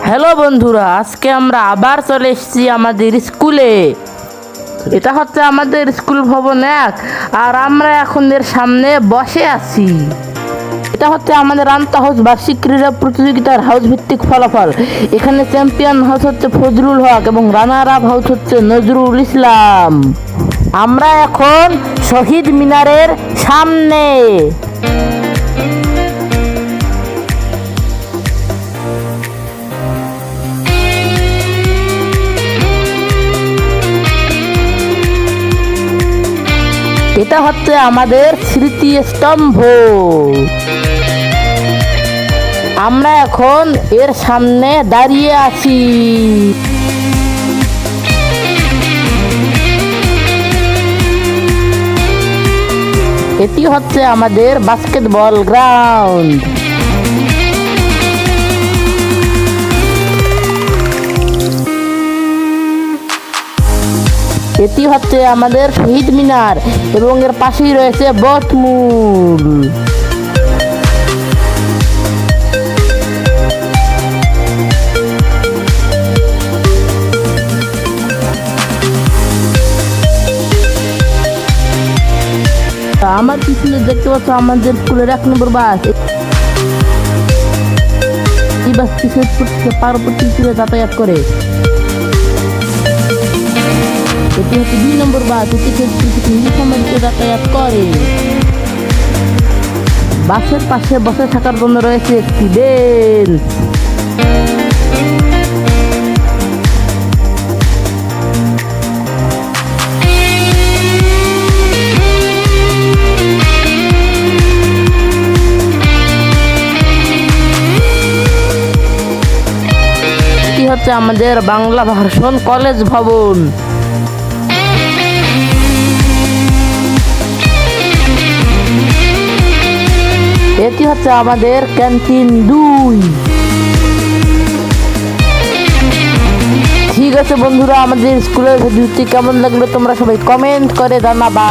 Hello বন্ধুরা, আজকে আমরা আবার চলে এসেছি আমাদের স্কুলে। এটা হচ্ছে আমাদের স্কুল ভবন 1, আর আমরা এখন এর সামনে বসে আছি। এটা হচ্ছে আমাদের আন্তঃ হাউস বার্ষিক ক্রীড়া প্রতিযোগিতার হাউস ভিত্তিক ফলাফল। এখানে চ্যাম্পিয়ন হাউস হচ্ছে ফজলুল হক এবং রানার আপ হাউস হচ্ছে নজরুল ইসলাম। আমরা এখন শহীদ মিনারের সামনে। এটা হচ্ছে আমাদের স্মৃতিস্তম্ভ। আমরা এখন এর সামনে দাঁড়িয়ে আছি। এটি হচ্ছে আমাদের বাস্কেটবল গ্রাউন্ড। এটি হচ্ছে আমাদের শহীদ মিনার এবং এর পাশেই রয়েছে বটমূল। আমার পিছনে দেখতে পাচ্ছ আমাদের স্কুলের 1 নম্বর বাস। এই বাসটি পার্বতী স্কুলে যাতায়াত করে। এটি হচ্ছে 2 নম্বর বাস, এটি নীলফামারীতে যাতায়াত করে। বাসের পাশে বসে থাকার জন্য রয়েছে একটি বেঞ্চ। এটি হচ্ছে আমাদের বাংলা ভার্সন কলেজ ভবন। এটি হচ্ছে আমাদের ক্যান্টিন 2। ঠিক আছে বন্ধুরা, আমাদের স্কুলের ভিডিওটি কেমন লাগলো তোমরা সবাই কমেন্ট করে জানাবা।